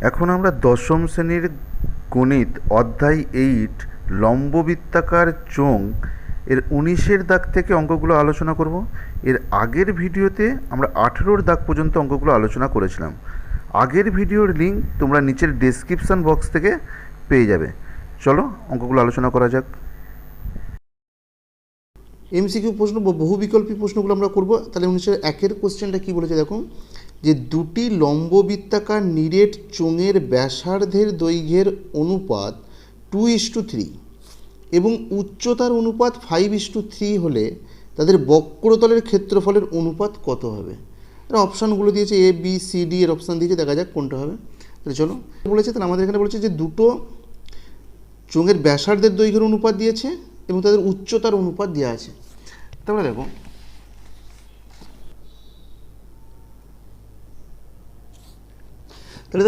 এখন আমরা দশম শ্রেণীর গণিত অধ্যায় 8 লম্ববৃত্তাকার চোঙ এর 19-এর দাগ থেকে অঙ্কগুলো আলোচনা করব। এর আগের ভিডিওতে আমরা 18-র দাগ পর্যন্ত অঙ্কগুলো আলোচনা করেছিলাম। আগের ভিডিওর লিঙ্ক তোমরা নিচের ডেসক্রিপশন বক্স থেকে পেয়ে যাবে। চলো অঙ্কগুলো আলোচনা করা যাক। এমসিকিউ প্রশ্ন বহু বিকল্পী প্রশ্নগুলো আমরা করব। তাহলে 1901-এর কোশ্চেনটা কী বলেছে দেখুন, যে দুটি লম্ববৃত্তাকার নিরেট চোঙের ব্যাসার্ধের দৈর্ঘ্যের অনুপাত 2:3 এবং উচ্চতার অনুপাত 5:3 হলে তাদের বক্রতলের ক্ষেত্রফলের অনুপাত কত হবে। তারা অপশানগুলো দিয়েছে এ বি সি ডি এর অপশান দিয়েছে, দেখা যাক কোনটা হবে। তাহলে চলো বলেছে, তাহলে আমাদের এখানে বলেছে যে দুটো চোঙের ব্যাসার্ধের দৈর্ঘ্যের অনুপাত দিয়েছে এবং তাদের উচ্চতার অনুপাত দেওয়া আছে। তাহলে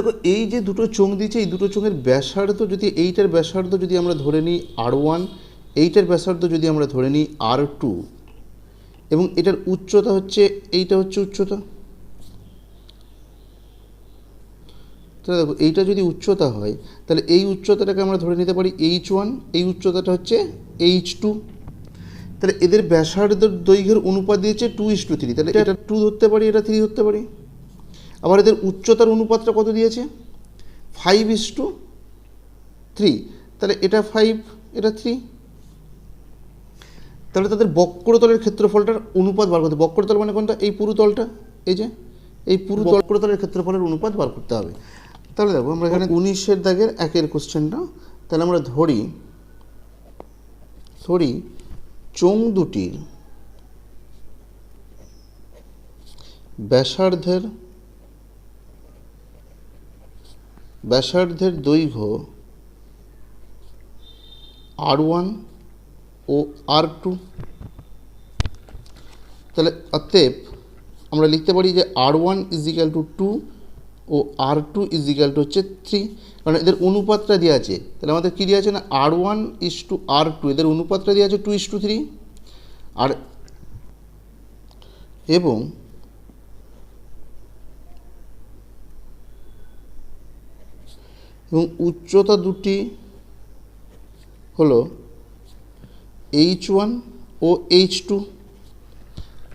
দেখো, এই যে দুটো চোঙ দিয়েছে, এই দুটো চোঙের ব্যাসার্ধ যদি এইটার ব্যাসার্ধ যদি আমরা ধরে নিই R1, এইটার ব্যাসার্ধ যদি আমরা ধরে নিই R2 এবং এটার উচ্চতা হচ্ছে, এইটা হচ্ছে উচ্চতা। তাহলে দেখো, এইটা যদি উচ্চতা হয় তাহলে এই উচ্চতাটাকে আমরা ধরে নিতে পারি H1, এই উচ্চতাটা হচ্ছে H2। তাহলে এদের ব্যাসার্ধের দৈর্ঘ্যের অনুপাত দিয়েছে 2:3, তাহলে এটা 2 ধরতে পারি, এটা 3 ধরতে পারি। আবার এদের উচ্চতার অনুপাতটা কত দিয়েছে 5:3, তাহলে এটা 5, এটা 3। তাহলে তাদের বক্রতলের ক্ষেত্রফলটার অনুপাত বার করতে, বক্রতল মানে কোনটা, এই পুরো তলটা, এই যে এই পুরো বক্রতলের ক্ষেত্রফলের অনুপাত বার করতে হবে। তাহলে দেখো, আমরা এখানে 19-এর দাগের 1-এর কোশ্চেনটা, তাহলে আমরা ধরি চোঙ দুটির ব্যাসার্ধের দৈর্ঘ্য R1 ও R2। তাহলে অতএব আমরা লিখতে পারি যে R1 = 2 ও R2 = হচ্ছে 3, কারণ এদের অনুপাতটা দেওয়া আছে। তাহলে আমাদের কী দেওয়া আছে না, R1:R2, এদের অনুপাতটা দেওয়া আছে 2:3। আর এবং উচ্চতা দুটি হলো H1 ও H2।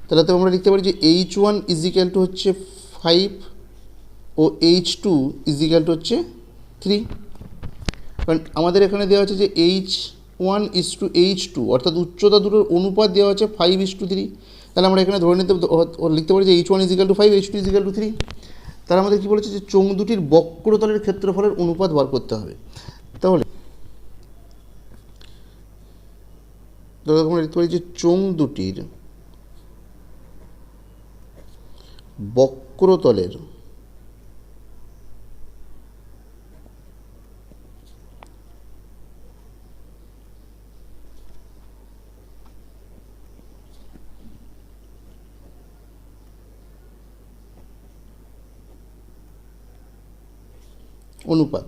তাহলে তো আমরা লিখতে পারি যে H1 = হচ্ছে 5 ও H2 = হচ্ছে 3, কারণ আমাদের এখানে দেওয়া আছে যে H1:H2, অর্থাৎ উচ্চতা দুটোর অনুপাত দেওয়া আছে 5:3। তাহলে আমরা এখানে ধরে নিতে লিখতে পারি যে H1 = 5, H2 = 3। তারা আমাদের কী বলেছে, যে চোঙ দুটির বক্রতলের ক্ষেত্রফলের অনুপাত বার করতে হবে। তাহলে আমরা লিখতে পারি যে চোঙ দুটির বক্রতলের অনুপাত।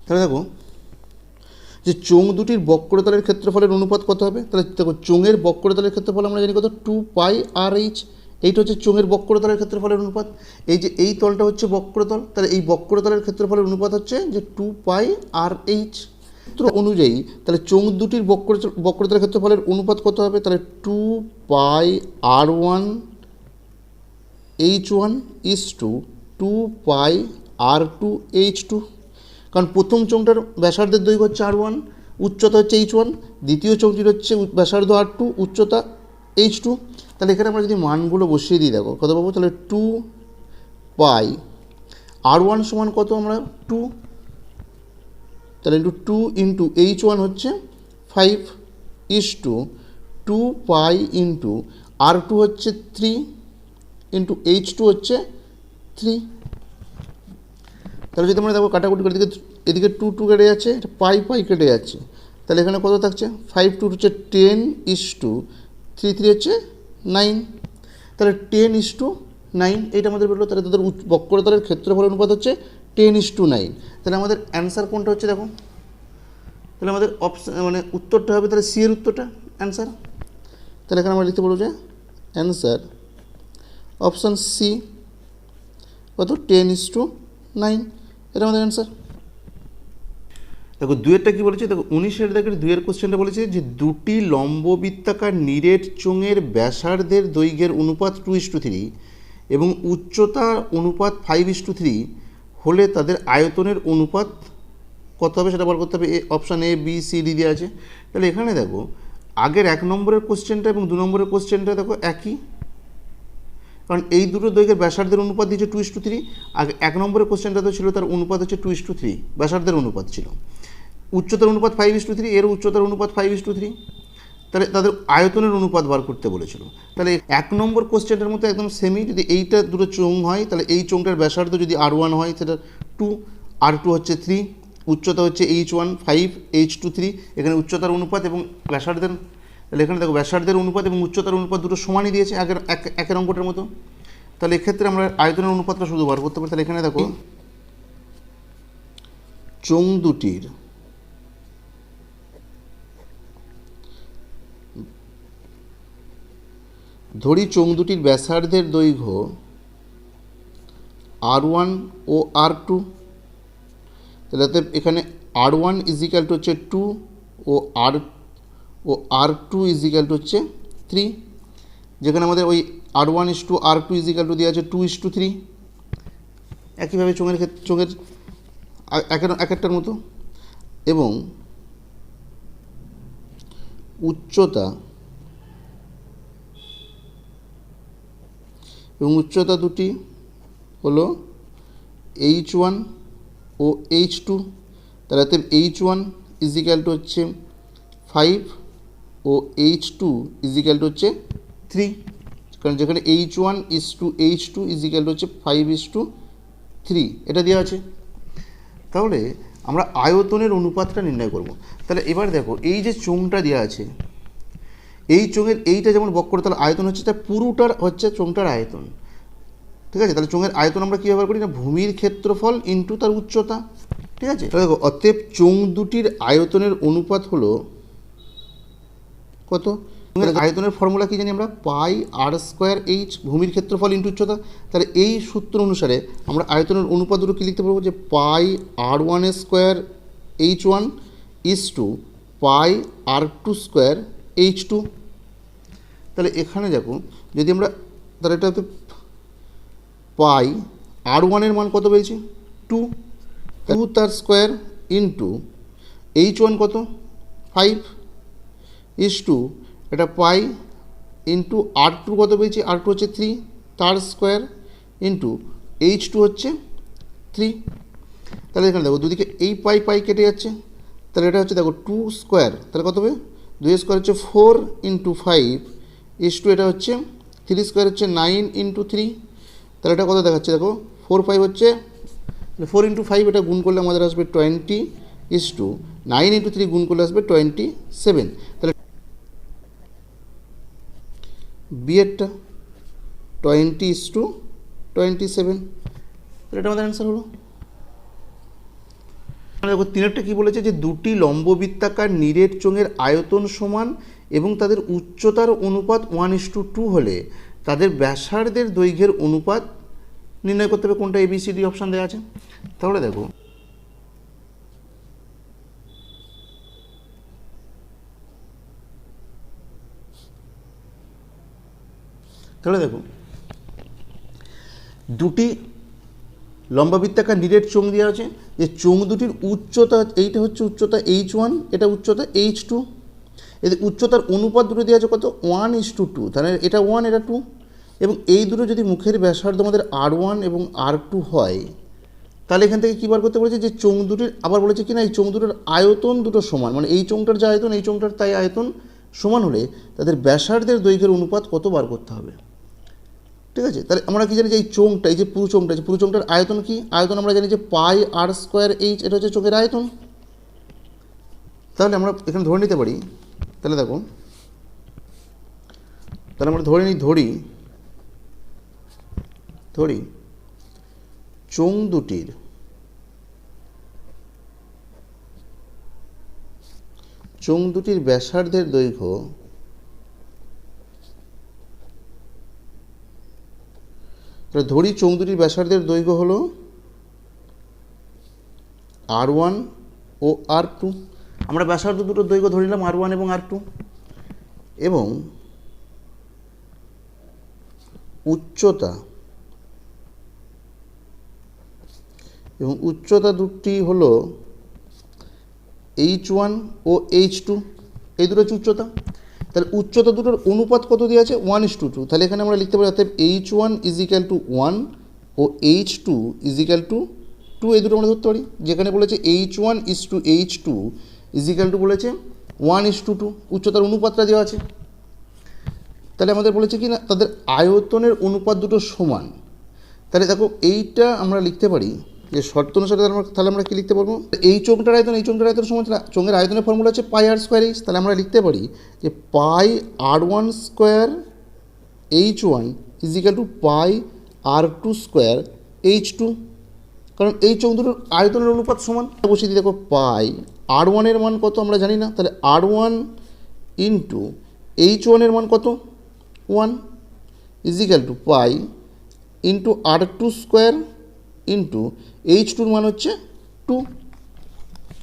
তাহলে দেখো, যে চোঙ দুটির বক্রতলের ক্ষেত্রফলের অনুপাত কত হবে। তাহলে দেখো, চোঙের বক্রতলের ক্ষেত্রফল আমরা জানি কত, 2πr/h। এইটা হচ্ছে চোঙের বক্রতলের ক্ষেত্রফলের অনুপাত। এই যে এই তলটা হচ্ছে বক্রতল, তাহলে এই বক্রতলের ক্ষেত্রফলের অনুপাত হচ্ছে যে 2πr/h। সূত্র অনুযায়ী তাহলে চোঙ দুটির বক্রতলের ক্ষেত্রফলের অনুপাত কত হবে, তাহলে 2πr1h1 = 2πr2h2। কারণ প্রথম চোঙটার ব্যাসার্ধের দৈর্ঘ্য হচ্ছে R1, উচ্চতা হচ্ছে H1, দ্বিতীয় চোঙটির হচ্ছে ব্যাসার্ধ R2, উচ্চতা H2। তাহলে এখানে আমরা যদি মানগুলো বসিয়ে দিই, দেখো কত পাবো, তাহলে 2πr1 সমান কত, আমরা 2, তাহলে 2 × H1 হচ্ছে 5 2π R2 হচ্ছে 3 H2 হচ্ছে 3। তাহলে যদি আমরা দেখো কাটাকুটি করে এদিকে 2 কেটে যাচ্ছে, এটা পাই কেটে যাচ্ছে, তাহলে এখানে কত থাকছে, 5 2 হচ্ছে 10 3 3 হচ্ছে 9। তাহলে 10:9 এইটা আমাদের বেরোলো। তাহলে তাদের বক্রতলের ক্ষেত্রফল অনুপাত হচ্ছে 10:9। তাহলে আমাদের অ্যান্সার কোনটা হচ্ছে দেখো, তাহলে আমাদের অপশান মানে উত্তরটা হবে, তাহলে সি এর উত্তরটা অ্যান্সার। তাহলে এখানে আমরা লিখতে পারবো যে অ্যান্সার অপশান সি কত 10:9, এটা আমাদের অ্যান্সার। দেখো দুয়েরটা কী বলেছে, দেখো 19-এর দাগের দুয়ের কোশ্চেনটা বলেছে যে দুটি লম্ববৃত্তাকার নিরেট চোঙের ব্যাসার্ধের দৈর্ঘ্যের অনুপাত 2:3 এবং উচ্চতার অনুপাত 5:3 হলে তাদের আয়তনের অনুপাত কত হবে সেটা বার করতে হবে। Option A B C D দেওয়া আছে। তাহলে এখানে দেখো আগের 1 নম্বরের কোশ্চেনটা এবং 2 নম্বরের কোশ্চেনটা দেখো একই, কারণ এই দুটো দৈর্ঘ্যের ব্যাসার্ধের অনুপাত দিয়েছে 2:3। আগে 1 নম্বরের কোশ্চেনটা তো ছিল তার অনুপাত হচ্ছে 2:3, ব্যাসার্ধের অনুপাত ছিল। উচ্চতার অনুপাত 5:3, এর উচ্চতার অনুপাত 5:3, তাহলে তাদের আয়তনের অনুপাত বার করতে বলেছিল। তাহলে 1 নম্বর কোশ্চেনটার মতো একদম সেমি, যদি এইটা দুটো চোঙ হয় তাহলে এই চোঙটার ব্যাসার্ধ যদি R1 হয় সেটা 2, R2 হচ্ছে 3, উচ্চতা হচ্ছে H1 5, H2 3, এখানে উচ্চতার অনুপাত এবং ব্যাসার্ধের, তাহলে এখানে দেখো ব্যাসার্ধের অনুপাত এবং উচ্চতার অনুপাত দুটো সমানই দিয়েছে একের অঙ্কটার মতো। তাহলে এক্ষেত্রে আমরা আয়তনের অনুপাতটা শুধু বার করতে পারি। তাহলে এখানে দেখো চোঙ দুটির ধরি চোঙ দুটির ব্যাসার্ধের দৈর্ঘ্য R1 ও R2, তাহলে এখানে R1 ইজিক্যাল টু হচ্ছে 2 ও R2 ইজিক্যাল টু হচ্ছে 3, যেখানে আমাদের ওই R1:R2 ইজিক্যাল টু দেওয়া আছে 2:3। একইভাবে চোঙের এক একটার মতো, এবং উচ্চতা দুটি হলো H1 ও H2, তাহলে H1 ইজিক্যাল টু হচ্ছে 5 ও H2 ইজিক্যাল টু হচ্ছে 3, কারণ যেখানে H1:H2 ইজিক্যাল টু হচ্ছে 5:3, এটা দেওয়া আছে। তাহলে আমরা আয়তনের অনুপাতটা নির্ণয় করব। তাহলে এবার দেখো এই যে চোঙটা দেওয়া আছে, এই চোঙের এইটা যেমন বক্র, তাহলে আয়তন হচ্ছে তার পুরোটার হচ্ছে চোঙটার আয়তন, ঠিক আছে। তাহলে চোঙের আয়তন আমরা কী ব্যবহার করি না, ভূমির ক্ষেত্রফল ইন্টু তার উচ্চতা, ঠিক আছে। তাহলে দেখো অতএব চোঙ দুটির আয়তনের অনুপাত হলো কত, চোঙের আয়তনের ফর্মুলা কি জানি আমরা, πr²h, ভূমির ক্ষেত্রফল ইন্টু উচ্চতা। তাহলে এই সূত্র অনুসারে আমরা আয়তনের অনুপাত দুটো কী লিখতে পারবো, যে πr1² H1 πr2² H2। তাহলে এখানে দেখো যদি আমরা, তাহলে এটা পাই R1 এর মান কত পেয়েছি 2, তার স্কোয়ার ইন্টু H1 কত 5:2, এটা পাই ইন্টু R2 কত পেয়েছি, R2 হচ্ছে 3, তার স্কোয়ার ইন্টু H2 হচ্ছে 3। তাহলে এখানে দেখো দুদিকে এই পাই কেটে যাচ্ছে, তাহলে এটা হচ্ছে দেখো 2 স্কোয়ার, তাহলে কত হবে 2 স্কোয়ার হচ্ছে 4 × 5:2, এটা হচ্ছে 3 স্কোয়ার হচ্ছে 9 × 3, তাহলে এটা কত দেখাচ্ছে দেখো 4 5 হচ্ছে 4 × 5, এটা গুণ করলে আমাদের আসবে 20:9 × 3 গুণ করলে আসবে 27। তাহলে বিয়েরটা 20:27, তাহলে এটা আমাদের অ্যান্সার হলো। দেখো 3-টা কী বলেছে, যে দুটি লম্ববৃত্তাকার নিরেট চোঙের আয়তন সমান এবং তাদের উচ্চতার অনুপাত 1:2 হলে তাদের ব্যাসার্ধের দৈর্ঘ্যের অনুপাত নির্ণয় করতে হবে। কোনটা ABCD অপশান দেওয়া আছে। তাহলে দেখো দুটি লম্বাবৃত্তাকার নিরেট চোঙ দেওয়া আছে, যে চোঙ দুটির উচ্চতা, এইটা হচ্ছে উচ্চতা H1, এটা উচ্চতা H2, এদের উচ্চতার অনুপাত দুটো দেওয়া আছে কত 1:2, তাহলে এটা 1 এটা 2, এবং এই দুটো যদি মুখের ব্যাসার্ধ আমাদের R1 এবং R2 হয়, তাহলে এখান থেকে কী বার করতে বলেছে, যে চোঙ দুটির, আবার বলেছে কি না, এই চোঙ দুটোর আয়তন দুটো সমান, মানে এই চোঙটার যে আয়তন এই চোঙটার তাই আয়তন সমান হলে তাদের ব্যাসার্ধের দৈর্ঘ্যের অনুপাত কত বার করতে হবে, ঠিক আছে। তাহলে আমরা কি জানি, যে এই চোঙটা, এই যে পুরো চোঙটার আয়তন কি, আয়তন আমরা জানি যে πr²h, এটা হচ্ছে চোখের আয়তন। তাহলে আমরা এখানে ধরে নিতে পারি, তাহলে দেখো, তাহলে আমরা ধরি চোঙ দুটির ব্যাসার্ধের দৈর্ঘ্য তাহলে ধরি চোঙ দুটির ব্যাসার্ধের দৈর্ঘ্য হলো R1 ও R2। আমরা ব্যাসার্ধ দুটোর দৈর্ঘ্য ধরিলাম R1 এবং R2, এবং উচ্চতা দুটি হলো H1 ও H2, এই দুটো হচ্ছে উচ্চতা। তাহলে উচ্চতা দুটোর অনুপাত কত দিয়ে আছে? 1:2। তাহলে এখানে আমরা লিখতে পারি অর্থাৎ H1 = 1 ও H2 = 2, এই দুটো আমরা ধরতে পারি। যেখানে বলেছে H1 = H2 = বলেছে 1:2, উচ্চতার অনুপাতটা দেওয়া আছে। তাহলে আমাদের বলেছে কি না, তাদের আয়তনের অনুপাত দুটো সমান। তাহলে দেখো এইটা আমরা লিখতে পারি যে শর্ত অনুসারে তাহলে আমরা কি লিখতে পারবো, এই চোঙটার আয়তন এই চোঙটার আয়তন সমান। চোঙের আয়তনের ফর্মুলা হচ্ছে πr²h। তাহলে আমরা লিখতে পারি যে πr1² H1 = πr2² H2, কারণ এই চোঙ দুটোর আয়তনের অনুপাত সমান। বসিয়ে দিই, দেখো πr1 এর মান কত আমরা জানি না, তাহলে R1 × H1 এর মান কত? 1 = π × R2² × H2 মান হচ্ছে 2,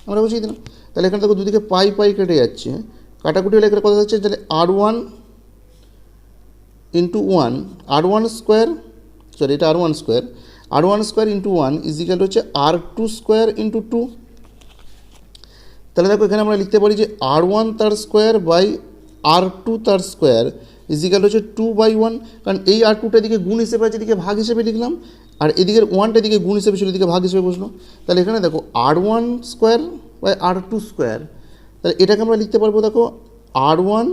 আমরা বসিয়ে দিলাম। তাহলে এখানে দেখো দুদিকে পাই কেটে যাচ্ছে, কাটাকুটি হলে এখানে কত যাচ্ছে, তাহলে R1 × 1 R1² সরি এটা R1² × 1 হচ্ছে R2² × 2। তাহলে দেখো এখানে আমরা লিখতে পারি যে R1 তার স্কোয়ার বাই R2 তার স্কোয়ার হচ্ছে 2/1, কারণ এই R2টা এদিকে গুণ হিসেবে আছে, এদিকে ভাগ হিসেবে লিখলাম, আর এদিকের 1টা এদিকে গুণ হিসেবে ছিল, এদিকে ভাগ হিসেবে বসলো। তাহলে এখানে দেখো R1² বাই R2², তাহলে এটাকে আমরা লিখতে পারবো দেখো R1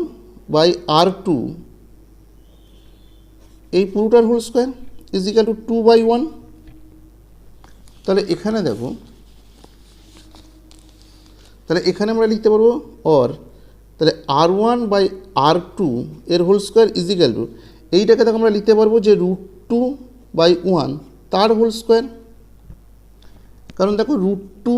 বাই R2 এই পুরোটার হোল স্কোয়ার = 2/1। তাহলে এখানে দেখো, তাহলে এখানে আমরা লিখতে পারবো তাহলে R1 বাই R2 এর হোল স্কোয়ার এইটাকে দেখো আমরা লিখতে পারবো যে √2/1 তার হোল স্কোয়ার। কারণ দেখো √2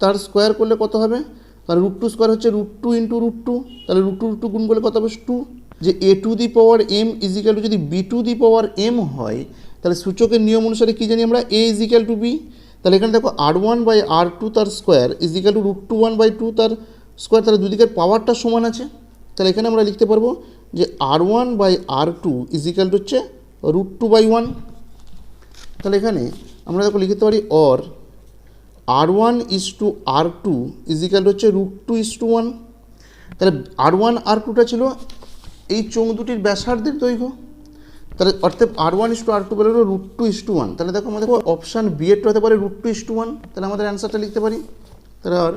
তার স্কোয়ার করলে কত হবে, কারণ √2² হচ্ছে √2 × √2, তাহলে √2 গুণ করলে কত হবে 2। যে a⁴m যদি b⁴m হয়, তাহলে সূচকের নিয়ম অনুসারে কী জানি আমরা a = b। তাহলে এখানে দেখো R1 বাই R2 তার স্কোয়ার √1/2 তার স্কোয়ার, তাহলে দুদিকের পাওয়ারটা সমান আছে। তাহলে এখানে আমরা লিখতে পারবো যে R1 বাই R2 হচ্ছে √2/1। তাহলে এখানে আমরা দেখো লিখতে পারি R1 = R2 হচ্ছে √2:1। তাহলে R1 R2টা ছিল এই চোঙ দুটির ব্যাসার্ধের দৈর্ঘ্য, তাহলে অর্থাৎ R1 = R2 বলে হলো √2:1। তাহলে দেখো আমাদের অপশান বি এরটা হতে পারে √2:1, তাহলে আমাদের অ্যান্সারটা লিখতে পারি। তাহলে আর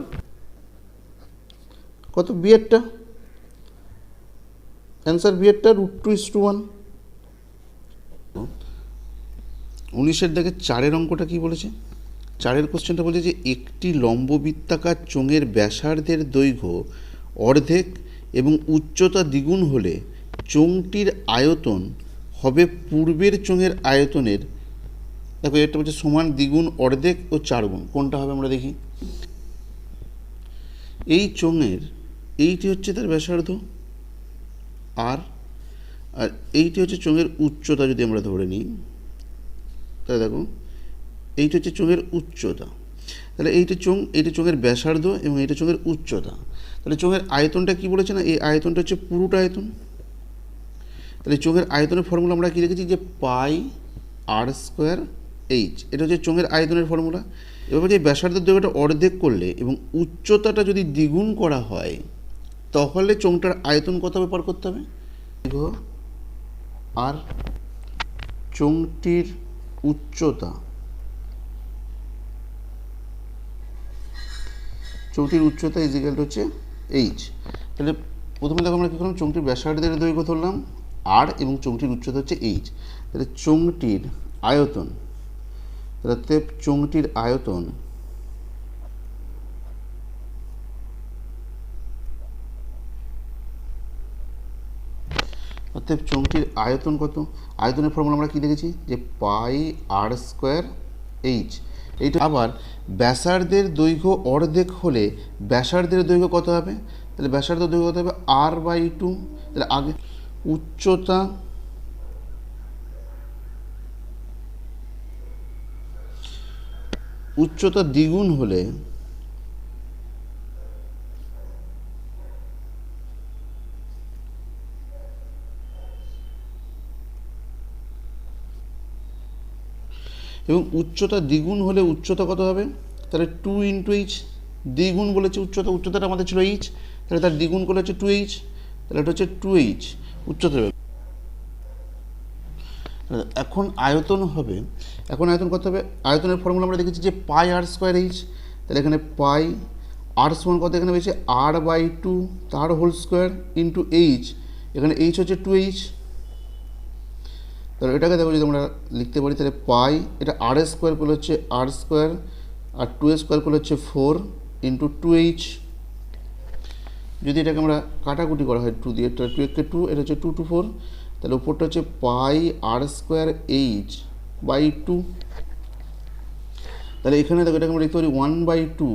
কত বি এরটা অ্যান্সার, বি এরটা √2:1। 19-এর দাগে 4-এর অঙ্কটা কি বলেছে? 4-এর কোশ্চেনটা বলেছে যে একটি লম্ববৃত্তাকার চোঙের ব্যাসার্ধের দৈর্ঘ্য অর্ধেক এবং উচ্চতা দ্বিগুণ হলে চোঙটির আয়তন হবে পূর্বের চোঙের আয়তনের, দেখো এটা বলছে সমান দ্বিগুণ, অর্ধেক ও 4 গুণ। কোনটা হবে আমরা দেখি। এই চোঙের এইটি হচ্ছে তার ব্যাসার্ধ আর এইটি হচ্ছে চোঙের উচ্চতা। যদি আমরা ধরে নিই তাহলে দেখো এইটা হচ্ছে চোঙের উচ্চতা, তাহলে এইটা চোঙের ব্যাসার্ধ এবং এইটা চোঙের উচ্চতা। তাহলে চোঙের আয়তনটা কি বলেছে না, এই আয়তনটা হচ্ছে পুরোটা আয়তন। তাহলে চোঙের আয়তনের ফর্মুলা আমরা কি লিখেছি যে πr²h, এটা হচ্ছে চোঙের আয়তনের ফর্মুলা। এবার যে ব্যাসার্ধের দৈর্ঘ্যটা অর্ধেক করলে এবং উচ্চতাটা যদি দ্বিগুণ করা হয়, তাহলে চোঙটার আয়তন কত হবে পার করতে হবে, আর চোঙটির উচ্চতা হচ্ছে h। তাহলে প্রথমে দেখো আমরা কী করলাম, চোঙটির ব্যাসার্ধের দৈর্ঘ্য ধরলাম r এবং চোঙটির উচ্চতা হচ্ছে h। তাহলে চোঙটির আয়তন, তাহলে চোঙটির আয়তন অর্থাৎ চোঙটির আয়তন কত, আয়তনের ফর্মুলা আমরা কী দেখেছি যে πr²h। এইটা আবার ব্যাসার্ধের দৈর্ঘ্য অর্ধেক হলে ব্যাসার্ধের দৈর্ঘ্য কত হবে, তাহলে ব্যাসার্ধের দৈর্ঘ্য কত হবে r/2। তাহলে আগে উচ্চতা উচ্চতা দ্বিগুণ হলে এবং উচ্চতা দ্বিগুণ হলে উচ্চতা কত হবে? তাহলে 2 ইন্টু এইচ। দ্বিগুণ বলেছে উচ্চতাটা আমাদের ছিল এইচ, তাহলে তার দ্বিগুণ করলে হচ্ছে 2h, তাহলে এটা হচ্ছে 2h উচ্চতা। এখন আয়তন হবে, এখন আয়তন কত হবে? আয়তনের ফর্মুলা আমরা দেখেছি যে পাই আর স্কোয়ার এইচ, তাহলে এখানে পাই আর সমান কত এখানে পেয়েছে r/2 তার হোল স্কোয়ার ইন্টু এইচ, এখানে এইচ হচ্ছে 2h। তাহলে এটাকে দেখো যদি আমরা লিখতে পারি তাহলে পাই, এটা আর স্কোয়ার করলে হচ্ছে আর স্কোয়ার, আর 2 স্কোয়ার করলে হচ্ছে 4 ইন্টু 2h। যদি এটাকে আমরা কাটাকুটি করা হয় 2 দিয়ে, এটা 2 একে 2, এটা হচ্ছে 2 টু 4, তাহলে উপরটা হচ্ছে পাই আর স্কোয়ার এইচ বাই 2। তাহলে এখানে দেখো এটাকে আমরা লিখতে পারি 1/2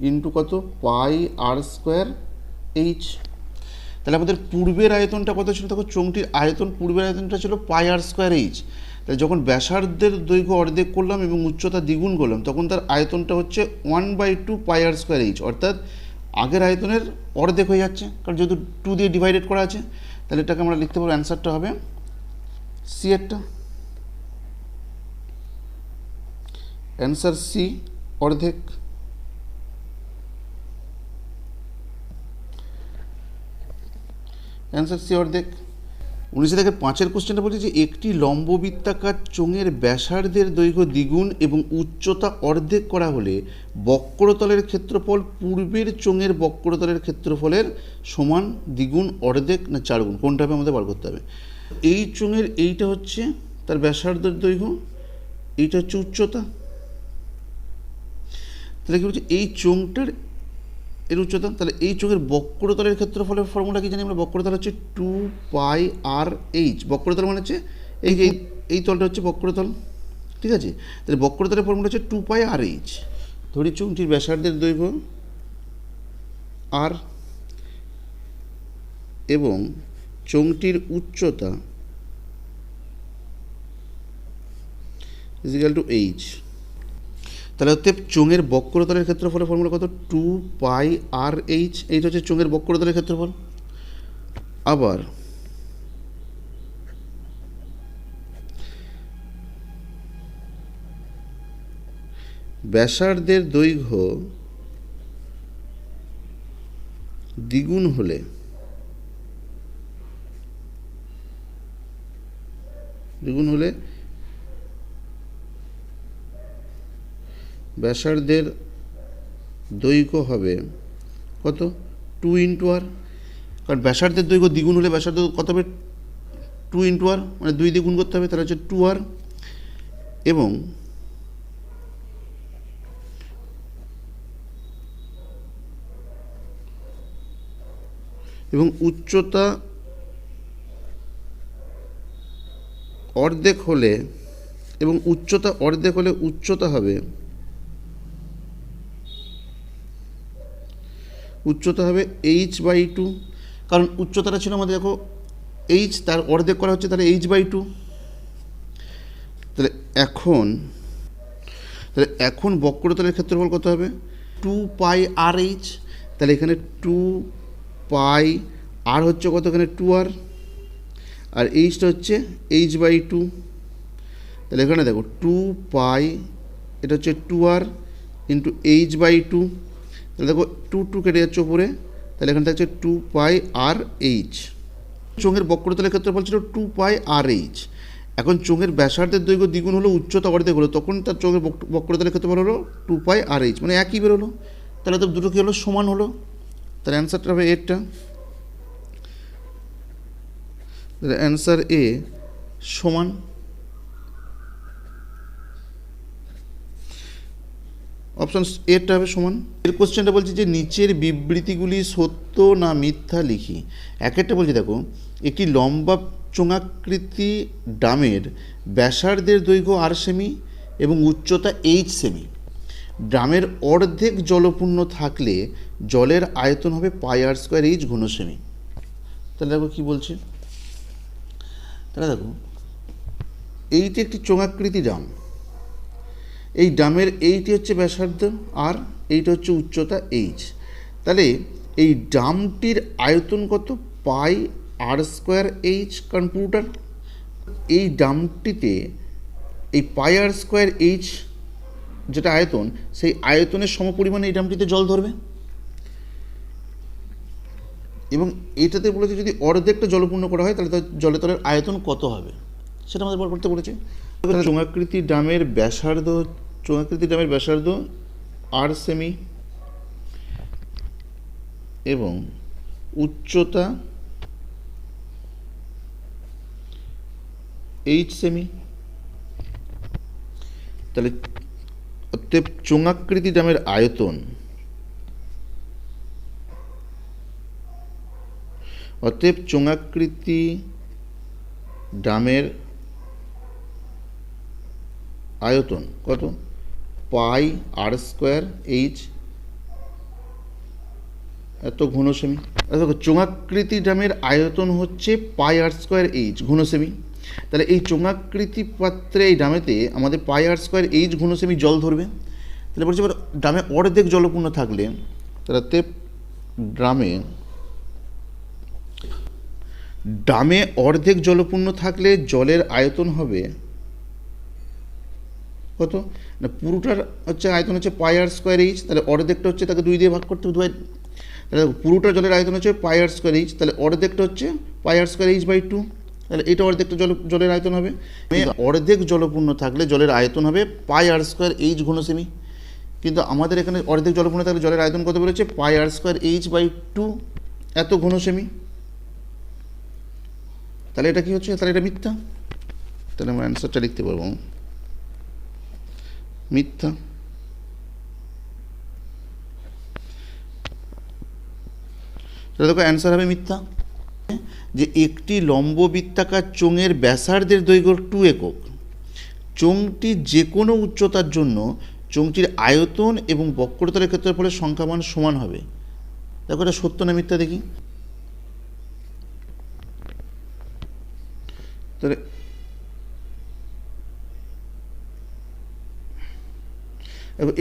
ইন্টু কত পাই আর স্কোয়ার এইচ। তাহলে আমাদের পূর্বের আয়তনটা কত ছিল? দেখো চোঙটির আয়তন, পূর্বের আয়তনটা ছিল পাই আর স্কোয়ার এইচ। তাহলে যখন ব্যাসার্ধের দৈর্ঘ্য অর্ধেক করলাম এবং উচ্চতা দ্বিগুণ করলাম, তখন তার আয়তনটা হচ্ছে 1/2 পাই আর স্কোয়ার এইচ, অর্থাৎ আগের আয়তনের অর্ধেক হয়ে যাচ্ছে, কারণ যেহেতু 2 দিয়ে ডিভাইডেড করা আছে। তাহলে এটাকে আমরা লিখতে পারবো, অ্যান্সারটা হবে সি এরটা, অ্যান্সার সি অর্ধেক। অ্যান্সার সি অর্ধেক। 19 থেকে 5-এর কোশ্চেনটা বলছে যে একটি লম্ববৃত্তাকার চোঙের ব্যাসার্ধের দৈর্ঘ্য দ্বিগুণ এবং উচ্চতা অর্ধেক করা হলে বক্রতলের ক্ষেত্রফল পূর্বের চোঙের বক্রতলের ক্ষেত্রফলের সমান, দ্বিগুণ, অর্ধেক না 4 গুণ, কোনটা হবে আমাদের বার করতে হবে। এই চোঙের এইটা হচ্ছে তার ব্যাসার্ধের দৈর্ঘ্য, এইটা হচ্ছে উচ্চতা। তাহলে কী বলছে এই চোঙটার এর উচ্চতা, তাহলে এই চোঙের বক্রতলের ক্ষেত্রফলের ফর্মুলা কি জানি আমরা? বক্রতল হচ্ছে 2 পাই আর এইচ। বক্রতল মানে হচ্ছে এই তলটা হচ্ছে বক্রতল, ঠিক আছে? তাহলে বক্রতলের ফর্মুলা হচ্ছে 2 পাই আর এইচ। ধরি চোঙটির ব্যাসার্ধের দৈর্ঘ্য আর এবং চোঙটির উচ্চতা ইজিক্যাল টু এইচ। তাহলে অতএব চোঙের বক্রতলের ক্ষেত্রফলের ফর্মুলা কত? 2 পাই আর এইচ, এইটা হচ্ছে চোঙের বক্রতলের ক্ষেত্রফল। আবার ব্যাসার্ধের দৈর্ঘ্য দ্বিগুণ হলে ব্যাসার্ধের দৈর্ঘ্য হবে কত? 2 ইন্টু আর, কারণ ব্যাসার্ধের দৈর্ঘ্য দ্বিগুণ হলে ব্যাসার্ধ কত হবে? 2 ইন্টু আর, মানে 2 দিয়ে গুণ করতে হবে, তাহলে হচ্ছে 2 আর। এবং উচ্চতা অর্ধেক হলে উচ্চতা হবে h/2, কারণ উচ্চতাটা ছিল আমাদের দেখো এইচ, তার অর্ধেক করা হচ্ছে, তাহলে h/2। তাহলে এখন বক্রতলের ক্ষেত্রফল কত হবে? 2 পাই আর এইচ। তাহলে এখানে 2 পাই আর হচ্ছে কত? এখানে 2 আর, আর এইচটা হচ্ছে h/2। তাহলে এখানে দেখো 2 পাই, এটা হচ্ছে 2 আর ইন্টু h/2। তাহলে দেখো 2 কেটে যাচ্ছে ওপরে, তাহলে এখানে থাকছে 2 পাই আর এইচ। চোঙের বক্রতলের ক্ষেত্রফল ছিল 2 পাই আর এইচ। এখন চোঙের ব্যাসার্ধের দৈর্ঘ্য দ্বিগুণ হলো, উচ্চতা অর্ধেক হলো, তখন তার চোঙের বক্রতলের ক্ষেত্রফল হলো 2 পাই আর এইচ, মানে একই বেরোলো। তাহলে তো দুটো কী হলো? সমান হলো। তাহলে অ্যান্সারটা হবে এরটা, তাহলে অ্যান্সার এ সমান। অপশান এরটা হবে সমান। এর কোশ্চেনটা বলছে যে নিচের বিবৃতিগুলি সত্য না মিথ্যা লিখি। একটা বলছে দেখো, একটি লম্বা চোঙাকৃতি ড্রামের ব্যাসার্ধের দৈর্ঘ্য 8 সেমি এবং উচ্চতা 8 সেমি। ড্রামের অর্ধেক জলপূর্ণ থাকলে জলের আয়তন হবে পাই আর স্কোয়ার এইচ ঘন সেমি। তাহলে দেখো কী বলছে, তাহলে দেখো এইটি একটি চোঙাকৃতি ড্রাম, এই ডামের এইটি হচ্ছে ব্যাসার্ধ আর এইটা হচ্ছে উচ্চতা এইচ। তাহলে এই ডামটির আয়তন কত? পাই আর স্কোয়ার এইচ, কারণ পুরোটার এই ডামটিতে এই পাই আর স্কোয়ার এইচ যেটা আয়তন, সেই আয়তনের সমপরিমাণে এই ডামটিতে জল ধরবে। এবং এইটাতে বলেছে যদি অর্ধেকটা জলপূর্ণ করা হয় তাহলে তার জলের তলের আয়তন কত হবে সেটা আমাদের বার করতে বলেছে। চোঙাকৃতি ডামের ব্যাসার্ধ আর সেমি এবং উচ্চতা এইচ সেমি। তাহলে অতএব চোঙাকৃতি ডামের আয়তন কত? পাই আর স্কোয়ার এইচ এত ঘন সেমি। দেখো চোঙাকৃতি ডামের আয়তন হচ্ছে পাই আর স্কোয়ার এইচ ঘন সেমি। তাহলে এই চোঙাকৃতি পাত্রে এই ডামেতে আমাদের পাই আর স্কোয়ার এইচ ঘন সেমি জল ধরবে। তাহলে বলছি এবার ডামে অর্ধেক জলপূর্ণ থাকলে তাতে ডামে অর্ধেক জলপূর্ণ থাকলে জলের আয়তন হবে কত? না পুরোটার হচ্ছে আয়তন হচ্ছে পাই আর স্কোয়ার এইচ, তাহলে অর্ধেকটা হচ্ছে তাকে 2 দিয়ে ভাগ করতে হবে। তাহলে পুরোটা জলের আয়তন হচ্ছে পাই আর স্কোয়ার এইচ, তাহলে অর্ধেকটা হচ্ছে পাই আর স্কোয়ার এইচ বাই 2, তাহলে এটা অর্ধেকটা জলের আয়তন হবে। অর্ধেক জলপূর্ণ থাকলে জলের আয়তন হবে পাই আর স্কোয়ার এইচ ঘন সেমি। কিন্তু আমাদের এখানে অর্ধেক জলপূর্ণ থাকলে জলের আয়তন কত বলেছে? পাই আর স্কোয়ার এইচ বাই 2 এত ঘন সেমি। তাহলে এটা কি হচ্ছে? তাহলে এটা মিথ্যা। তাহলে আমরা অ্যান্সারটা লিখতে পারবো মিথ্যা। তাহলে দেখো অ্যান্সার হবে মিথ্যা। যে একটি লম্ব বৃত্তাকার চোঙের ব্যাসার্ধের দৈর্ঘ্য 2 একক, চোঙটি যে কোনো উচ্চতার জন্য চোঙটির আয়তন এবং বক্রতলের ক্ষেত্রফলের সংখ্যামান সমান হবে। দেখো এটা সত্য না মিথ্যা দেখি। তাহলে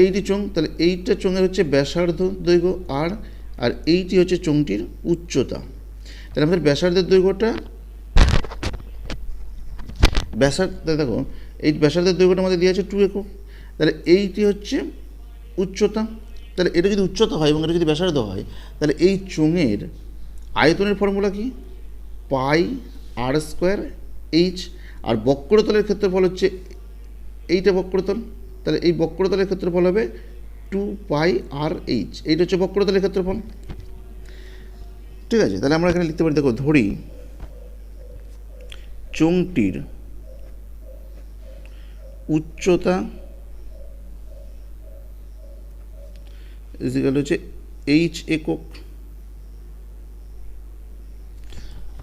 এইটি চোঙ, তাহলে এইটা চোঙের হচ্ছে ব্যাসার্ধ দৈর্ঘ্য আর এইটি হচ্ছে চোঙটির উচ্চতা। তাহলে আমাদের ব্যাসার্ধের দৈর্ঘ্যটা দেখো এই ব্যাসার্ধের দৈর্ঘ্যটা আমাদের দিয়ে আছে 2 একক। তাহলে এইটি হচ্ছে উচ্চতা। তাহলে এটা যদি উচ্চতা হয় এবং এটা যদি ব্যাসার্ধ হয় তাহলে এই চোঙের আয়তনের ফর্মুলা কি? পাই আর স্কোয়ার এইচ। আর বক্রতলের ক্ষেত্রফল হচ্ছে এইটা বক্রতল, তাহলে এই বক্রতলের ক্ষেত্রফল হবে 2 পাই আর এইচ। এইটা হচ্ছে বক্রতলের ক্ষেত্রফল। ঠিক আছে, তাহলে আমরা এখানে লিখতে পারি, দেখো ধরি চোঙটির উচ্চতা ইজিক্যাল হচ্ছে এইচ একক।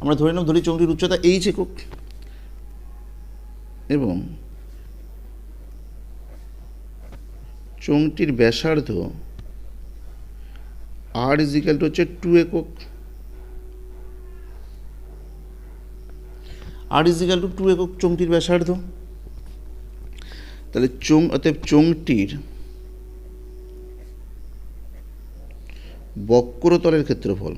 আমরা ধরে নাও চোঙটির উচ্চতা এইচ একক এবং চোঙটির ব্যাসার্ধ আর ইজিক্যাল হচ্ছে 2 একক। আর ইজিক্যাল টু 2 একক চোঙটির ব্যাসার্ধ। তাহলে অতএব চোঙটির বক্রতলের ক্ষেত্রফল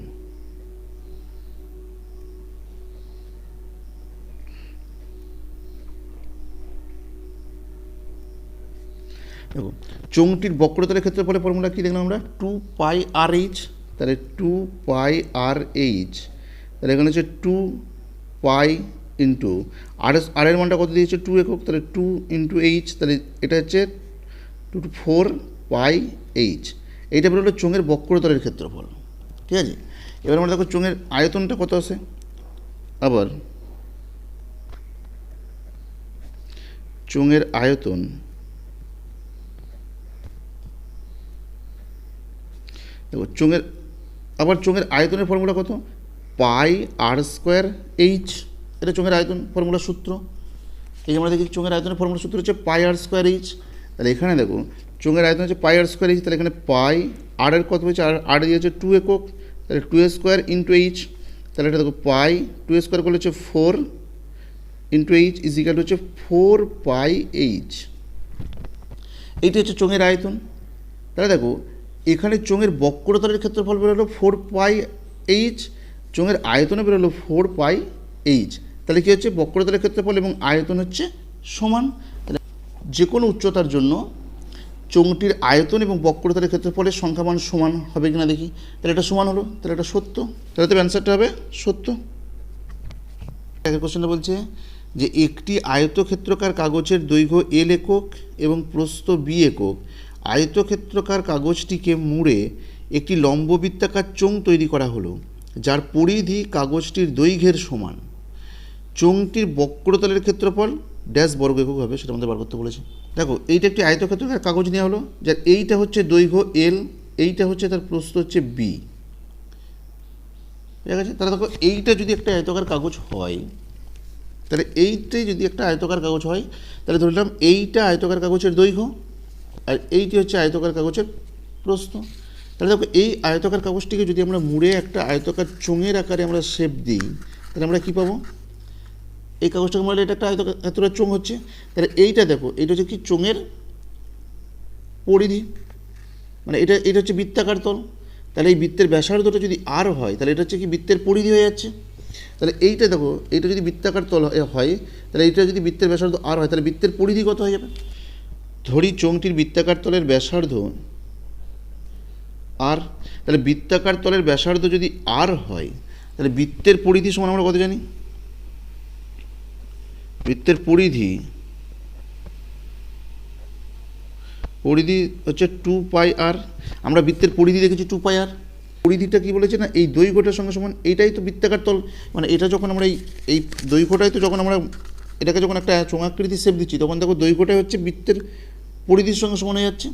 দেখো চোঙটির বক্রতলের ক্ষেত্রফলের ফর্মুলা কি দেখলাম আমরা? 2 পাই আর এইচ। তাহলে 2 পাই আর এইচ, তাহলে এখানে হচ্ছে 2 পাই ইন্টু আর এর মানটা কত দিয়েছে? 2 একক। তাহলে 2 ইন্টু এইচ, তাহলে এটা হচ্ছে 2 to 4 পাই এইচ। এইটা বলে হলো চোঙের বক্রতলের ক্ষেত্রফল। ঠিক আছে, এবার আমরা দেখো চোঙের আয়তনটা কত আছে। আবার চোঙের আয়তন দেখো চোঙের আয়তনের ফর্মুলা কত? পাই আর স্কোয়ার এইচ। এটা চোঙের আয়তন ফর্মুলার সূত্র। এই আমরা দেখি চোঙের আয়তনের ফর্মুলার সূত্র হচ্ছে পাই আর স্কোয়ার এইচ। তাহলে এখানে দেখো চোঙের আয়তন হচ্ছে পাই আর স্কোয়ার এইচ, তাহলে এখানে পাই আর এর কত হয়েছে? আর দিয়েছে 2 একক, তাহলে 2 স্কোয়ার ইন্টু এইচ। তাহলে এটা দেখো পাই 2 স্কোয়ার করলে হচ্ছে 4 ইন্টু এইচ ইজিক্যাল হচ্ছে 4 পাই এইচ। এইটা হচ্ছে চোঙের আয়তন। তাহলে দেখো এখানে চোঙের বক্রতলের ক্ষেত্রফল বেরোলো 4πh, চোঙের আয়তনে বেরোলো 4πh। তাহলে কী হচ্ছে, বক্রতলের ক্ষেত্রফল এবং আয়তন হচ্ছে সমান। তাহলে যে কোনো উচ্চতার জন্য চোঙটির আয়তন এবং বক্রতলের ক্ষেত্রফলের সংখ্যামান সমান হবে কিনা দেখি। তাহলে এটা সমান হলো, তাহলে এটা সত্য, তাহলে তো অ্যান্সারটা হবে সত্য। আগের কোশ্চেনটা বলছে যে একটি আয়তক্ষেত্রকার কাগজের দৈর্ঘ্য এল একক এবং প্রস্থ বি একক, আয়তক্ষেত্রকার কাগজটিকে মুড়ে একটি লম্ববৃত্তাকার চোঙ তৈরি করা হলো, যার পরিধি কাগজটির দৈর্ঘ্যের সমান। চোঙটির বক্রতলের ক্ষেত্রফল ড্যাশ বর্গ একক হবে, সেটা আমাদের বার করতে বলেছে। দেখো এইটা একটি আয়তক্ষেত্রকার কাগজ নেওয়া হলো, যার এইটা হচ্ছে দৈর্ঘ্য এল, এইটা হচ্ছে তার প্রস্থ হচ্ছে বি, ঠিক আছে। তাহলে দেখো এইটা যদি একটা আয়তকার কাগজ হয়, তাহলে এইটাই যদি একটা আয়তকার কাগজ হয়, তাহলে ধরলাম এইটা আয়তকার কাগজের দৈর্ঘ্য আর এইটি হচ্ছে আয়তকার কাগজের প্রস্থ। তাহলে দেখো এই আয়তকার কাগজটিকে যদি আমরা মুড়ে একটা আয়তকার চোঙের আকারে আমরা শেপ দিই, তাহলে আমরা কী পাবো, এই কাগজটাকে মুড়লে এটা একটা আয়তকার চোঙ হচ্ছে। তাহলে এইটা দেখো, এইটা হচ্ছে কি চোঙের পরিধি, মানে এটা হচ্ছে বৃত্তাকার তল। তাহলে এই বৃত্তের ব্যাসার্ধটা যদি আর হয়, তাহলে এটা হচ্ছে কি বৃত্তের পরিধি হয়ে যাচ্ছে। তাহলে এইটা দেখো, এইটা যদি বৃত্তাকার তল হয়, তাহলে এইটা যদি বৃত্তের ব্যাসার্ধ আর হয়, তাহলে বৃত্তের পরিধি কত হয়ে যাবে। ধরি চোঙটির বৃত্তাকার তলের ব্যাসার্ধ আর, তাহলে বৃত্তাকার তলের ব্যাসার্ধ যদি আর হয়, তাহলে বৃত্তের পরিধি সমান আমরা কত জানি, বৃত্তের পরিধি হচ্ছে 2πr। আমরা বৃত্তের পরিধি দেখেছি 2πr। পরিধিটা কি বলেছে না, এই দৈর্ঘ্যটার সঙ্গে সমান, এইটাই তো বৃত্তাকার তল, মানে এটা যখন আমরা এই দৈর্ঘ্যটাই তো, যখন আমরা এটাকে যখন একটা চোঙাকৃতি শেপ দিচ্ছি, তখন দেখো দৈর্ঘ্যটাই হচ্ছে বৃত্তের পরিধির সঙ্গে সমান হয়ে যাচ্ছে।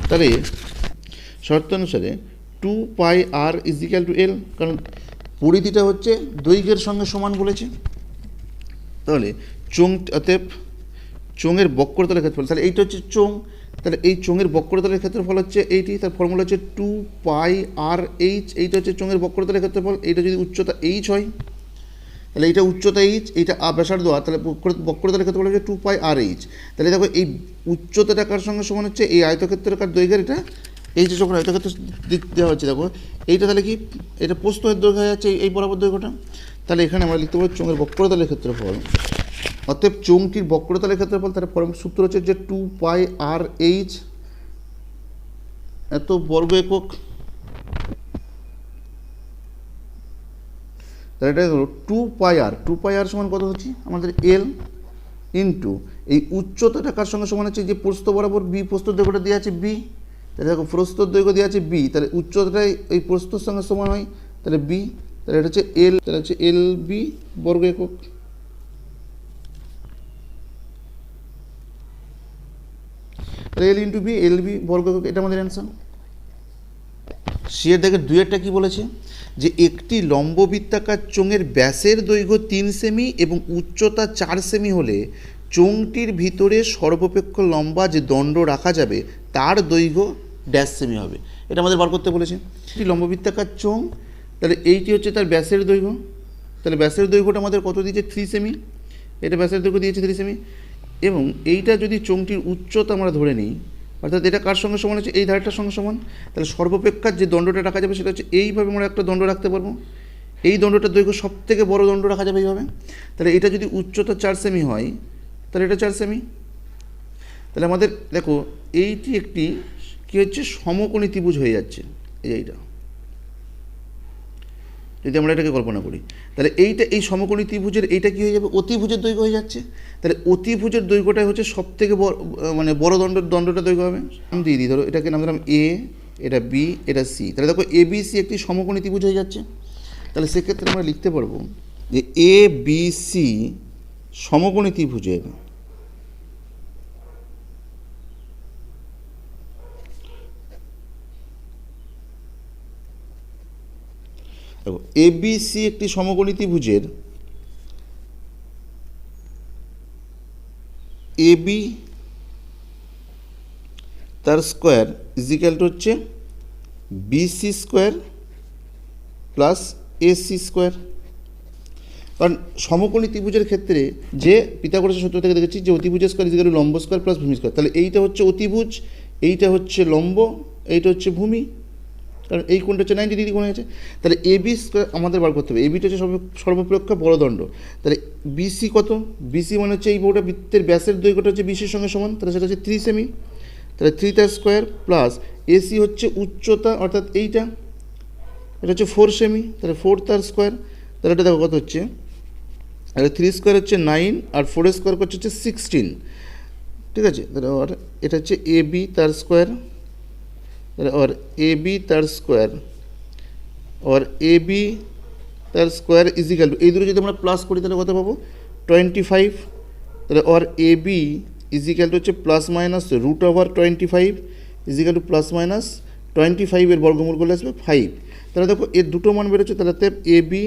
তাহলে শর্ত অনুসারে 2πr = l, কারণ পরিধিটা হচ্ছে দৈর্ঘ্যের সঙ্গে সমান বলেছে। তাহলে অতএব চোঙের বক্রতলের ক্ষেত্রফল, তাহলে এইটা হচ্ছে চোঙ, তাহলে এই চোঙের বক্রতলের ক্ষেত্রফল হচ্ছে এইটি, তার ফর্মুলা হচ্ছে 2πrh। এইটা হচ্ছে চোঙের বক্রতলের ক্ষেত্রফল। এইটা যদি উচ্চতা h হয়, তাহলে এইটা উচ্চতা h, এইটা ব্যাসার্ধ r, তাহলে বক্রতলের ক্ষেত্রফল হচ্ছে 2πrh। তাহলে দেখো এই উচ্চতাটা কার সঙ্গে সমান হচ্ছে, এই আয়তক্ষেত্রকার দৈর্ঘ্যের, এটা এই যে যখন আয়তক্ষেত্র দিক দেওয়া হচ্ছে, দেখো এইটা তাহলে কি, এটা প্রস্থের দৈর্ঘ্য হয়ে যাচ্ছে এই বরাবর দৈর্ঘ্যটা। তাহলে এখানে আমরা লিখতে পারি চোঙের বক্রতলের ক্ষেত্রফল, অতএব চোঙটির বক্রতলের ক্ষেত্রফল, তার সূত্র হচ্ছে যে 2πrh এত বর্গ একক। তাহলে এটা হলো 2πr সমান কত হচ্ছে আমাদের এল ইন্টু এই উচ্চতাটা কার সঙ্গে সমান হচ্ছে, যে প্রস্থ বরাবর বি, প্রস্থর দৈর্ঘ্যটা দেওয়া আছে বি, তাহলে দেখো প্রস্থর দৈর্ঘ্য দেওয়া আছে বি, তাহলে উচ্চতাটাই এই প্রস্থর সঙ্গে সমান হয়, তাহলে বি, তাহলে এটা হচ্ছে এল, তাহলে হচ্ছে এল বি বর্গ একক। তাহলে L into B, L B বর্গ একক, এটা আমাদের অ্যান্সার। সিয়ের দেখে দুয়েরটা কি বলেছে, যে একটি লম্ববৃত্তাকার চোঙের ব্যাসের দৈর্ঘ্য 3 সেমি এবং উচ্চতা 4 সেমি হলে চোঙটির ভিতরে সর্বাপেক্ষ লম্বা যে দণ্ড রাখা যাবে তার দৈর্ঘ্য ড্যাশ সেমি হবে। এটা আমাদের বার করতে বলেছে। একটি লম্ববৃত্তাকার চোঙ, তাহলে এইটি হচ্ছে তার ব্যাসের দৈর্ঘ্য, তাহলে ব্যাসের দৈর্ঘ্যটা আমাদের কত দিয়েছে 3 সেমি, এটা ব্যাসের দৈর্ঘ্য দিয়েছে 3 সেমি, এবং এইটা যদি চোঙটির উচ্চতা আমরা ধরে নিই, অর্থাৎ এটা কার সঙ্গে সমান হচ্ছে, এই ধারটার সঙ্গে সমান, তাহলে সর্বাপেক্ষার যে দণ্ডটা রাখা যাবে সেটা হচ্ছে এইভাবে আমরা একটা দণ্ড রাখতে পারবো, এই দণ্ডটার দৈর্ঘ্য সব থেকে বড় দণ্ড রাখা যাবে এইভাবে। তাহলে এটা যদি উচ্চতা 4 সেমি হয়, তাহলে এটা 4 সেমি। তাহলে আমাদের দেখো এইটি একটি কী হচ্ছে, সমকোণী ত্রিভুজ হয়ে যাচ্ছে, এইটা যদি আমরা এটাকে কল্পনা করি, তাহলে এইটা এই সমকোণী ত্রিভুজের এইটা কী হয়ে যাবে, অতিভুজের দৈর্ঘ্য হয়ে যাচ্ছে। তাহলে অতিভুজের দৈর্ঘ্যটাই হচ্ছে সব থেকে বড়, মানে বড় দণ্ডটা দৈর্ঘ্য হবে। আমি দিয়ে দিই, ধরো এটাকে নাম দিলাম এ, এটা বি, এটা সি, তাহলে দেখো এ বি সি একটি সমকোণী ত্রিভুজ হয়ে যাচ্ছে। তাহলে সেক্ষেত্রে আমরা লিখতে পারবো যে এ বি সি সমকোণী ত্রিভুজের দেখো এবিসি একটি সমকোণী ত্রিভুজের এবি তার স্কোয়ার ইজিক্যাল টু হচ্ছে BC square plus AC square. কারণ সমকোণী ত্রিভুজের ক্ষেত্রে যে পিথাগোরাসের সূত্র থেকে দেখেছি যে অতিভুজ স্কয়ার ইজ ইকুয়াল টু লম্ব স্কয়ার প্লাস ভূমি স্কয়ার, তাহলে এইটা হচ্ছে অতিভুজ, এইটা হচ্ছে লম্ব, এইটা হচ্ছে ভূমি, কারণ এই কোণটা হচ্ছে 90 ডিগ্রি কোণ হয়েছে। তাহলে এবি স্কয়ার আমাদের বার করতে হবে, এবিটা হচ্ছে সর্বপ্রেক্ষা বড় দণ্ড, তাহলে বিসি কত, বিসি মানে হচ্ছে এই বড়টা বৃত্তের ব্যাসের দৈর্ঘ্যটা হচ্ছে বিসির সঙ্গে সমান, তাহলে সেটা হচ্ছে 3 সেমি, তাহলে 3 তার স্কোয়ার প্লাস এসি হচ্ছে উচ্চতা অর্থাৎ এইটা, এটা হচ্ছে 4 সেমি, তাহলে 4 তার স্কোয়ার, তাহলে এটা দেখো কত হচ্ছে, আর 3 স্কোয়ার হচ্ছে 9 আর 4 স্কোয়ার হচ্ছে 16, ঠিক আছে। তাহলে আর এটা হচ্ছে এবি তার স্কোয়ার, তাহলে और ए बी তার স্কোয়ার और ए बी তার স্কোয়ার ইজ ইকাল টু, এই দুটো যদি আমরা প্লাস করি তাহলে কত পাবো 25, তাহলে और A B is equal to হচ্ছে plus minus root over 25 is equal to plus minus 25 এর বর্গমূল করলে আসবে 5। তাহলে দেখো এর দুটো মান বেরোচ্ছে, তাহলে A B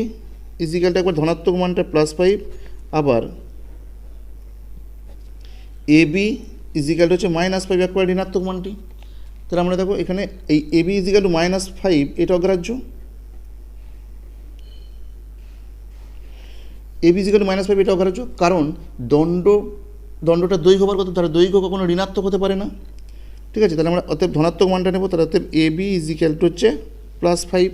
is equal two একবার ধনাত্মক মানটা +5, আবার A B is equal to হচ্ছে -5 একবার ঋণাত্মক মানটি। তাহলে আমরা দেখো এখানে এই A B is equal two -5 এটা অগ্রাহ্য, A B is equal two -5 এটা অগ্রাহ্য, কারণ দণ্ডটা দৈর্ঘ্য বার কত, তাহলে দৈর্ঘ্য কখনো ঋণাত্মক হতে পারে না, ঠিক আছে। তাহলে আমরা অতএব ধনাত্মক মানটা নেব, তাহলে অতএব A B is equal to হচ্ছে +5।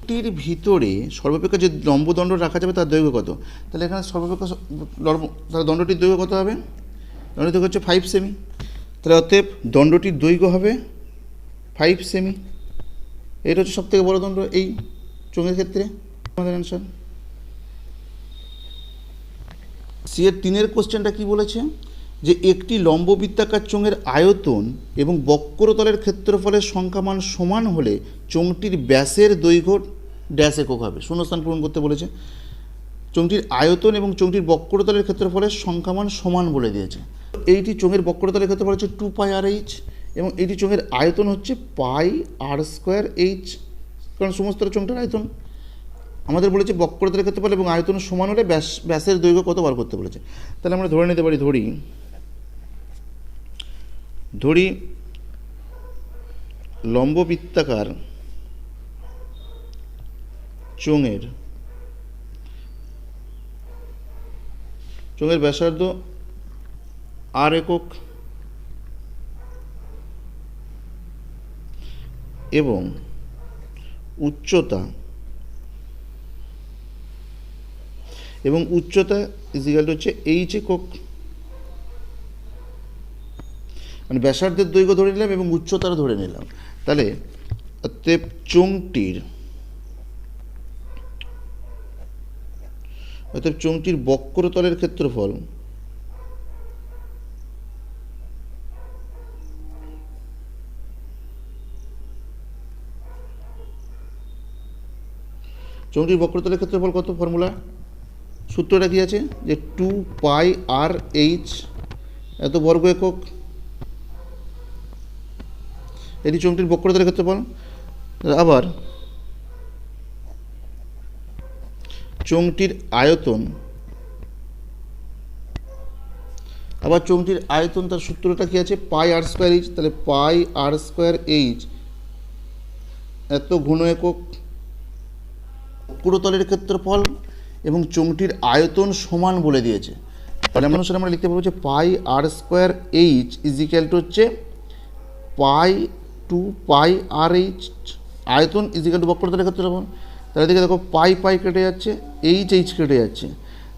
টির ভিতরে সর্বাপেক্ষা যে লম্বদণ্ড রাখা যাবে তার দৈর্ঘ্য কত, তাহলে এখানে সর্বাপেক্ষা তাহলে দণ্ডটির দৈর্ঘ্য কত হবে, দণ্ডটির দৈর্ঘ্য হচ্ছে 5 সেমি, তাহলে অতএব দণ্ডটির দৈর্ঘ্য হবে 5 সেমি, এটা হচ্ছে সবথেকে বড় দণ্ড এই চোঙের ক্ষেত্রে। আমাদের অ্যান্সার সি এর 3-এর কোশ্চেনটা কী বলেছে, যে একটি লম্ববৃত্তাকার চোঙের আয়তন এবং বক্রতলের ক্ষেত্রফলের সংখ্যামান সমান হলে চোঙটির ব্যাসের দৈর্ঘ্য ড্যাশ একক হবে, শূন্যস্থান পূরণ করতে বলেছে। চোঙটির আয়তন এবং চোঙটির বক্রতলের ক্ষেত্রফলের সংখ্যামান সমান বলে দিয়েছে। এইটি চোঙের বক্রতলের ক্ষেত্রফল হচ্ছে 2πr/h এবং এইটি চোঙের আয়তন হচ্ছে πr²h, কারণ সমস্ত চোঙটার আয়তন আমাদের বলেছে বক্রতলের ক্ষেত্রফল এবং আয়তন সমান হলে ব্যাসের দৈর্ঘ্য কত বার করতে বলেছে। তাহলে আমরা ধরে নিতে পারি, ধরি লম্ববৃত্তাকার চোঙের ব্যাসার্ধ r একক এবং উচ্চতা ইজ ইকুয়াল টু হচ্ছে h একক, মানে ব্যাসার্ধের দৈর্ঘ্য ধরে নিলাম এবং উচ্চতার ধরে নিলাম। তাহলে অতএব চোঙটির বক্রতলের ক্ষেত্রফল কত, ফর্মুলা সূত্রটা কী আছে, যে 2πr/h এত বর্গ একক, এটি চোঙটির বক্রতলের ক্ষেত্রফল। আবার চোঙটির আয়তন, তার সূত্রটা কী আছে, πr²h, তাহলে πr²h এত ঘন একক, বক্রতলের ক্ষেত্রফল এবং চোঙটির আয়তন সমান বলে দিয়েছে। তাহলে অনুসারে আমরা লিখতে পারবো যে πr²h ইজ ইকুয়াল টু হচ্ছে π2πr/h, আয়তন ইজ ইকুয়াল টু বক্রতলের ক্ষেত্রফল। তাহলে দেখো পাই কেটে যাচ্ছে, এইচ কেটে যাচ্ছে,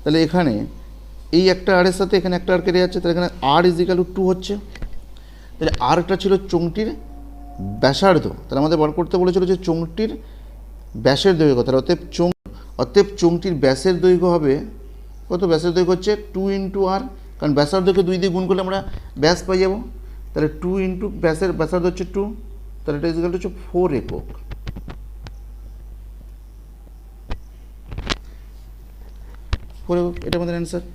তাহলে এখানে এই একটা আরের সাথে এখানে একটা আর কেটে যাচ্ছে, তাহলে এখানে r ইজ ইকুয়াল টু 2 হচ্ছে। তাহলে আরটা ছিল চোঙটির ব্যাসার্ধ, তাহলে আমাদের বার করতে বলেছিল যে চোঙটির ব্যাসের দৈর্ঘ্য কত, অতএব চোঙটির ব্যাসের দৈর্ঘ্য হবে কত, ব্যাসের দৈর্ঘ্য হচ্ছে 2 × r, কারণ ব্যাসার্ধকে 2 দিয়ে গুণ করলে আমরা ব্যাস পাই যাবো, তাহলে 2 × ব্যাসার্ধ হচ্ছে 2, তাহলে এটা ইকুয়াল টু হচ্ছে 4 একক। এটা আমাদের অ্যান্সার।